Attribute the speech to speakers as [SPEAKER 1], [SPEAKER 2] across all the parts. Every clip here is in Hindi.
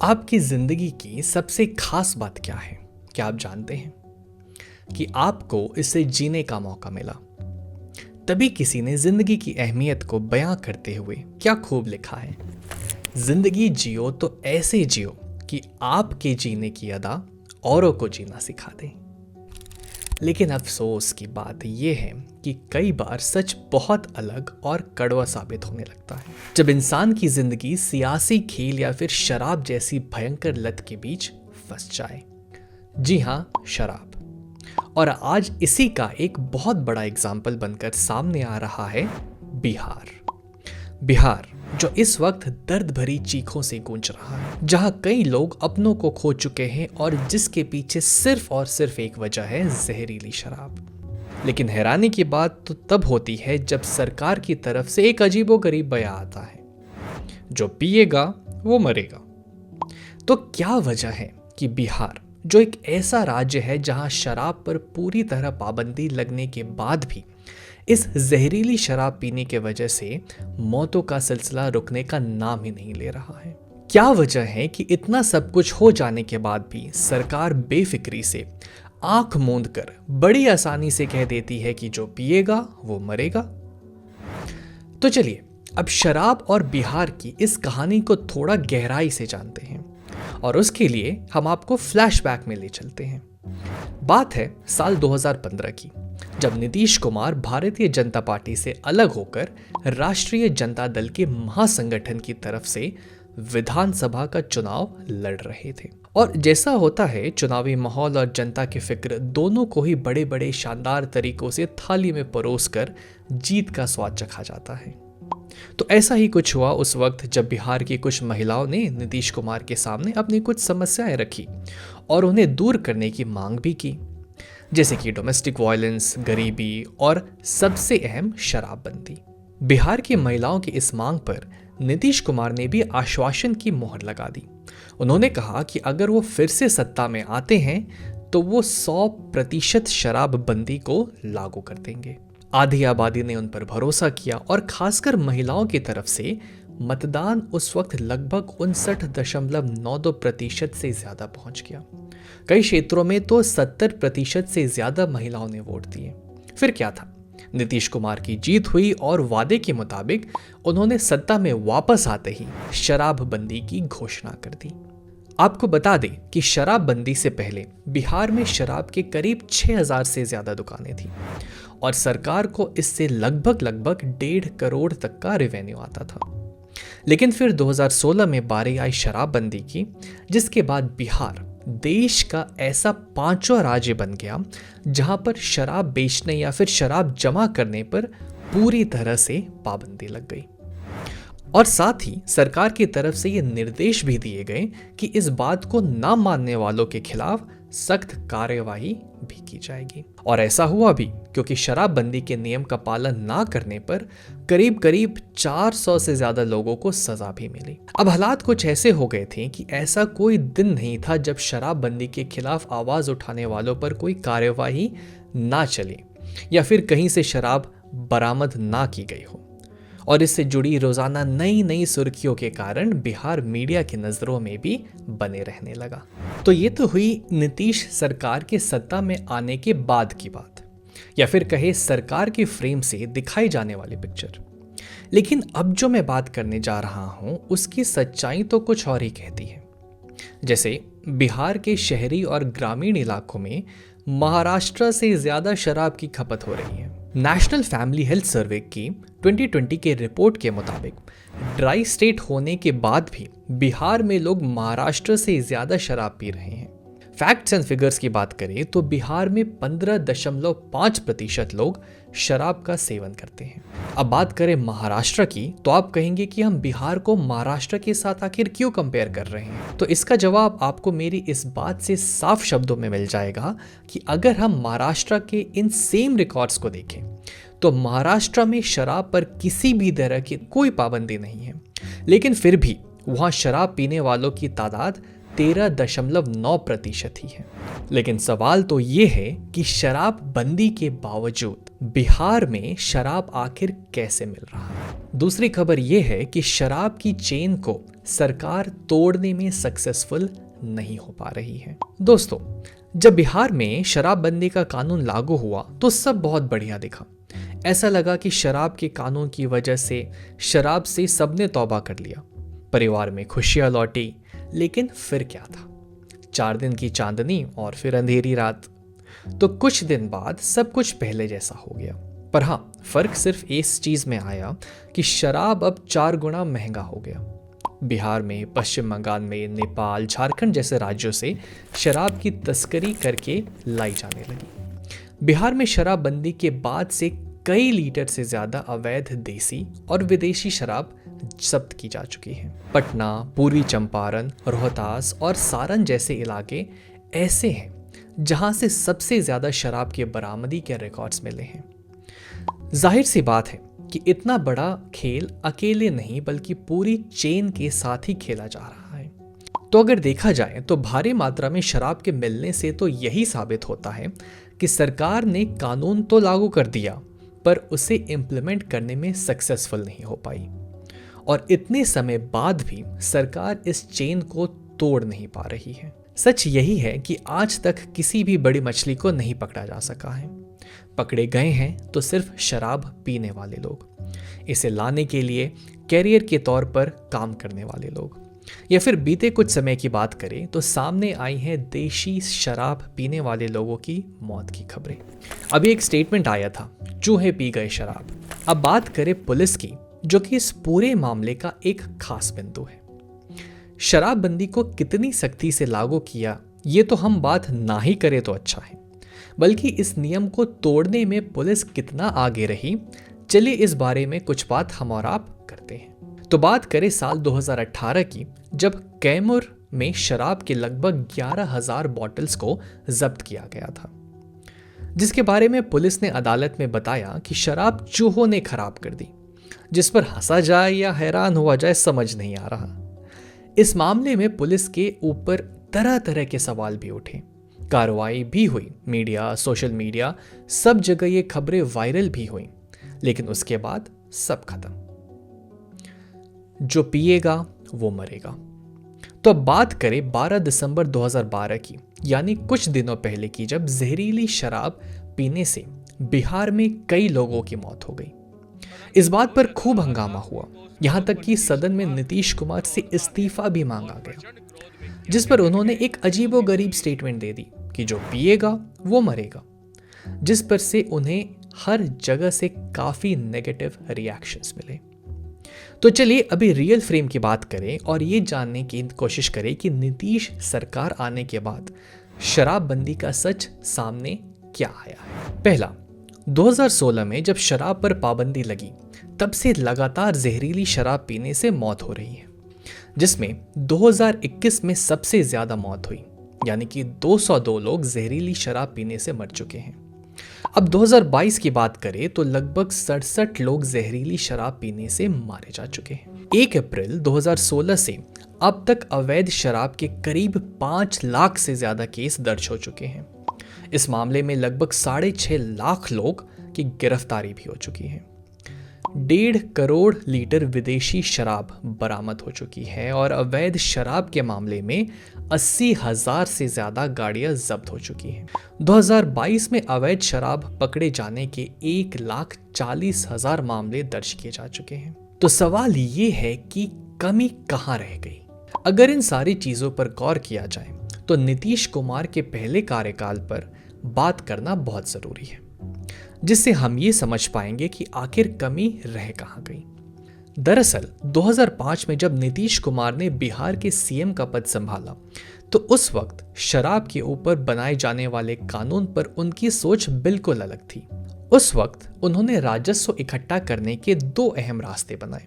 [SPEAKER 1] आपकी जिंदगी की सबसे खास बात क्या है? क्या आप जानते हैं कि आपको इसे जीने का मौका मिला? तभी किसी ने जिंदगी की अहमियत को बयां करते हुए क्या खूब लिखा है, जिंदगी जियो तो ऐसे जियो कि आपके जीने की अदा औरों को जीना सिखा दे। लेकिन अफसोस की बात यह है कि कई बार सच बहुत अलग और कड़वा साबित होने लगता है जब इंसान की जिंदगी सियासी खेल या फिर शराब जैसी भयंकर लत के बीच फंस जाए। जी हाँ, शराब। और आज इसी का एक बहुत बड़ा एग्जाम्पल बनकर सामने आ रहा है बिहार। बिहार जो इस वक्त दर्द भरी चीखों से गूंज रहा है, जहां कई लोग अपनों को खो चुके हैं और जिसके पीछे सिर्फ और सिर्फ एक वजह है, जहरीली शराब। लेकिन हैरानी की बात तो तब होती है जब सरकार की तरफ से एक अजीबोगरीब बयान आता है, जो पिएगा वो मरेगा। तो क्या वजह है कि बिहार जो एक ऐसा राज्य है जहां शराब पर पूरी तरह पाबंदी लगने के बाद भी इस जहरीली शराब पीने के वजह से मौतों का सिलसिला रुकने का नाम ही नहीं ले रहा है? क्या वजह है कि इतना सब कुछ हो जाने के बाद भी सरकार बेफिक्री से आंख मूंद कर बड़ी आसानी से कह देती है कि जो पिएगा वो मरेगा? तो चलिए अब शराब और बिहार की इस कहानी को थोड़ा गहराई से जानते हैं और उसके लिए हम आपको फ्लैशबैक में ले चलते हैं। बात है साल 2015 की, जब नीतीश कुमार भारतीय जनता पार्टी से अलग होकर राष्ट्रीय जनता दल के महासंगठन की तरफ से विधानसभा का चुनाव लड़ रहे थे। और जैसा होता है, चुनावी माहौल और जनता की फिक्र दोनों को ही बड़े बड़े शानदार तरीकों से थाली में परोसकर जीत का स्वाद चखा जाता है। तो ऐसा ही कुछ हुआ उस वक्त जब बिहार की कुछ महिलाओं ने नीतीश कुमार के सामने अपनी कुछ समस्याएं रखी और उन्हें दूर करने की मांग भी की, जैसे कि डोमेस्टिक वायलेंस, गरीबी और सबसे अहम शराबबंदी। बिहार की महिलाओं की इस मांग पर नीतीश कुमार ने भी आश्वासन की मोहर लगा दी। उन्होंने कहा कि अगर वो फिर से सत्ता में आते हैं तो वो 100% शराबबंदी को लागू कर देंगे। आधी आबादी ने उन पर भरोसा किया और खासकर महिलाओं की तरफ से मतदान उस वक्त लगभग 59.92% से ज्यादा पहुंच गया। कई क्षेत्रों में तो 70% से ज्यादा महिलाओं ने वोट दिए। फिर क्या था, नीतीश कुमार की जीत हुई और वादे के मुताबिक उन्होंने सत्ता में वापस आते ही शराबबंदी की घोषणा कर दी। आपको बता दें कि शराबबंदी से पहले बिहार में शराब के करीब 6000 से ज्यादा दुकानें थीं और सरकार को इससे लगभग 1.5 करोड़ तक का रेवेन्यू आता था। लेकिन फिर 2016 में बारी आई शराबबंदी की, जिसके बाद बिहार देश का ऐसा 5वां राज्य बन गया जहां पर शराब बेचने या फिर शराब जमा करने पर पूरी तरह से पाबंदी लग गई। और साथ ही सरकार की तरफ से ये निर्देश भी दिए गए कि इस बात को ना मानने वालों के खिलाफ सख्त कार्यवाही भी की जाएगी। और ऐसा हुआ भी, क्योंकि शराबबंदी के नियम का पालन ना करने पर करीब करीब 400 से ज्यादा लोगों को सजा भी मिली। अब हालात कुछ ऐसे हो गए थे कि ऐसा कोई दिन नहीं था जब शराबबंदी के खिलाफ आवाज उठाने वालों पर कोई कार्यवाही ना चले या फिर कहीं से शराब बरामद ना की गई हो। और इससे जुड़ी रोजाना नई नई सुर्खियों के कारण बिहार मीडिया की नजरों में भी बने रहने लगा। तो ये तो हुई नीतीश सरकार के सत्ता में आने के बाद की बात, या फिर कहे सरकार के फ्रेम से दिखाई जाने वाली पिक्चर। लेकिन अब जो मैं बात करने जा रहा हूं उसकी सच्चाई तो कुछ और ही कहती है। जैसे बिहार के शहरी और ग्रामीण इलाकों में महाराष्ट्र से ज्यादा शराब की खपत हो रही है। नेशनल फैमिली हेल्थ सर्वे की 2020 के रिपोर्ट के मुताबिक ड्राई स्टेट होने के बाद भी बिहार में लोग महाराष्ट्र से ज्यादा शराब पी रहे हैं। फैक्ट्स एंड फिगर्स की बात करें तो बिहार में 15.5% लोग शराब का सेवन करते हैं। अब बात करें महाराष्ट्र की तो आप कहेंगे कि हम बिहार को महाराष्ट्र के साथ आखिर क्यों कंपेयर कर रहे हैं? तो इसका जवाब आपको मेरी इस बात से साफ शब्दों में मिल जाएगा कि अगर हम महाराष्ट्र के इन सेम रिकॉर्ड्स को देखें तो महाराष्ट्र में शराब पर किसी भी तरह की कोई पाबंदी नहीं है, लेकिन फिर भी वहां शराब पीने वालों की तादाद 13.9% ही है। लेकिन सवाल तो ये है कि शराब बंदी के बावजूद बिहार में शराब आखिर कैसे मिल रहा है। दूसरी खबर यह है कि शराब की चेन को सरकार तोड़ने में सक्सेसफुल नहीं हो पा रही है। दोस्तों, जब बिहार में शराबबंदी का कानून लागू हुआ तो सब बहुत बढ़िया दिखा। ऐसा लगा कि शराब के कानून की वजह से शराब से सबने तौबा कर लिया, परिवार में खुशियां लौटी। लेकिन फिर क्या था? 4 दिन की चांदनी और फिर अंधेरी रात। तो कुछ दिन बाद सब कुछ पहले जैसा हो गया। पर हाँ, फर्क सिर्फ इस चीज में आया कि शराब अब 4 गुना महंगा हो गया। बिहार में, पश्चिम बंगाल में, नेपाल, झारखंड जैसे राज्यों से शराब की तस्करी करके लाई जाने लगी। बिहार में शराबबंदी के बाद से कई लीटर से ज्यादा अवैध देसी और विदेशी शराब जब्त की जा चुकी है। पटना, पूर्वी चंपारण, रोहतास और सारण जैसे इलाके ऐसे हैं जहां से सबसे ज्यादा शराब की बरामदी के रिकॉर्ड्स मिले हैं। जाहिर सी बात है कि इतना बड़ा खेल अकेले नहीं बल्कि पूरी चेन के साथ ही खेला जा रहा है। तो अगर देखा जाए तो भारी मात्रा में शराब के मिलने से तो यही साबित होता है कि सरकार ने कानून तो लागू कर दिया पर उसे इम्प्लीमेंट करने में सक्सेसफुल नहीं हो पाई। और इतने समय बाद भी सरकार इस चेन को तोड़ नहीं पा रही है। सच यही है कि आज तक किसी भी बड़ी मछली को नहीं पकड़ा जा सका है। पकड़े गए हैं तो सिर्फ शराब पीने वाले लोग, इसे लाने के लिए कैरियर के तौर पर काम करने वाले लोग। या फिर बीते कुछ समय की बात करें तो सामने आई हैं देशी शराब पीने वाले लोगों की मौत की खबरें। अभी एक स्टेटमेंट आया था, चूहे पी गए शराब। अब बात करें पुलिस की, जो कि इस पूरे मामले का एक खास बिंदु है। शराबबंदी को कितनी सख्ती से लागू किया, ये तो हम बात ना ही करें तो अच्छा है, बल्कि इस नियम को तोड़ने में पुलिस कितना आगे रही, चलिए इस बारे में कुछ बात हम और आप करते हैं। तो बात करें साल 2018 की, जब कैमूर में शराब के लगभग 11,000 बॉटल्स को जब्त किया गया था, जिसके बारे में पुलिस ने अदालत में बताया कि शराब चूहों ने खराब कर दी। जिस पर हंसा जाए या हैरान हुआ जाए समझ नहीं आ रहा। इस मामले में पुलिस के ऊपर तरह तरह के सवाल भी उठे, कार्रवाई भी हुई, मीडिया, सोशल मीडिया, सब जगह ये खबरें वायरल भी हुई, लेकिन उसके बाद सब खत्म। जो पिएगा वो मरेगा। तो अब बात करें 12 दिसंबर 2012 की, यानी कुछ दिनों पहले की, जब जहरीली शराब पीने से बिहार में कई लोगों की मौत हो गई। इस बात पर खूब हंगामा हुआ, यहां तक कि सदन में नीतीश कुमार से इस्तीफा भी मांगा गया, जिस पर उन्होंने एक अजीबोगरीब स्टेटमेंट दे दी कि जो पिएगा वो मरेगा, जिस पर से उन्हें हर जगह से काफी नेगेटिव रिएक्शंस मिले। तो चलिए अभी रियल फ्रेम की बात करें और ये जानने की कोशिश करें कि नीतीश सरकार आने के बाद शराबबंदी का सच सामने क्या आया है। पहला, 2016 में जब शराब पर पाबंदी लगी, तब से लगातार जहरीली शराब पीने से मौत हो रही है, जिसमें 2021 में सबसे ज्यादा मौत हुई, यानी कि 202 लोग जहरीली शराब पीने से मर चुके हैं। अब 2022 की बात करें तो लगभग 67 लोग जहरीली शराब पीने से मारे जा चुके हैं। 1 अप्रैल 2016 से अब तक अवैध शराब के करीब 5 लाख से ज्यादा केस दर्ज हो चुके हैं। इस मामले में लगभग 6.5 लाख लोग की गिरफ्तारी भी हो चुकी है। 1.5 करोड़ लीटर विदेशी शराब बरामद हो चुकी है और अवैध शराब के मामले में 80,000 से ज्यादा गाड़ियां जब्त हो चुकी हैं। 2022 में अवैध शराब पकड़े जाने के 1,40,000 मामले दर्ज किए जा चुके हैं। तो सवाल ये है कि कमी कहां रह गई? अगर इन सारी चीजों पर गौर किया जाए तो नीतीश कुमार के पहले कार्यकाल पर बात करना बहुत जरूरी है, जिससे हम ये समझ पाएंगे कि आखिर कमी रह कहां गई। दरअसल 2005 में जब नीतीश कुमार ने बिहार के सीएम का पद संभाला, तो उस वक्त शराब के ऊपर बनाए जाने वाले कानून पर उनकी सोच बिल्कुल अलग थी। उस वक्त उन्होंने राजस्व इकट्ठा करने के 2 अहम रास्ते बनाए।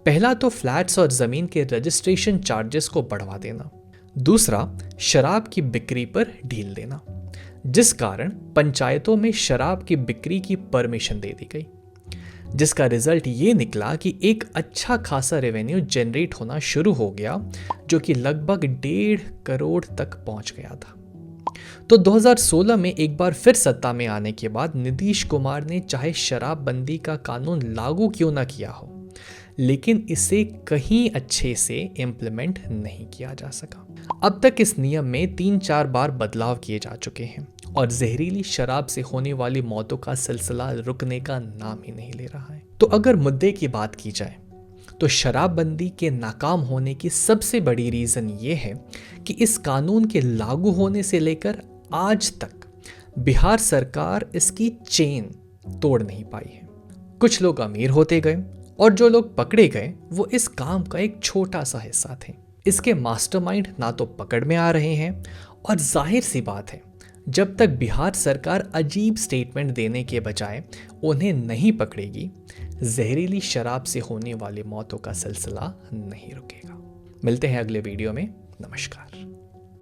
[SPEAKER 1] पहला तो फ्लैट्स और जमीन के रजिस्ट्रेशन चार्जेस को बढ़वा देना, दूसरा शराब की बिक्री पर ढील देना, जिस कारण पंचायतों में शराब की बिक्री की परमिशन दे दी गई, जिसका रिजल्ट ये निकला कि एक अच्छा खासा रेवेन्यू जनरेट होना शुरू हो गया, जो कि लगभग 1.5 करोड़ तक पहुंच गया था। तो 2016 में एक बार फिर सत्ता में आने के बाद नीतीश कुमार ने चाहे शराबबंदी का कानून लागू क्यों ना किया हो, लेकिन इसे कहीं अच्छे से इम्प्लीमेंट नहीं किया जा सका। अब तक इस नियम में 3-4 बार बदलाव किए जा चुके हैं और जहरीली शराब से होने वाली मौतों का सिलसिला रुकने का नाम ही नहीं ले रहा है। तो अगर मुद्दे की बात की जाए तो शराबबंदी के नाकाम होने की सबसे बड़ी रीजन ये है कि इस कानून के लागू होने से लेकर आज तक बिहार सरकार इसकी चेन तोड़ नहीं पाई है। कुछ लोग अमीर होते गए और जो लोग पकड़े गए वो इस काम का एक छोटा सा हिस्सा थे। इसके मास्टरमाइंड ना तो पकड़ में आ रहे हैं और जाहिर सी बात है, जब तक बिहार सरकार अजीब स्टेटमेंट देने के बजाय उन्हें नहीं पकड़ेगी, जहरीली शराब से होने वाली मौतों का सिलसिला नहीं रुकेगा। मिलते हैं अगले वीडियो में। नमस्कार।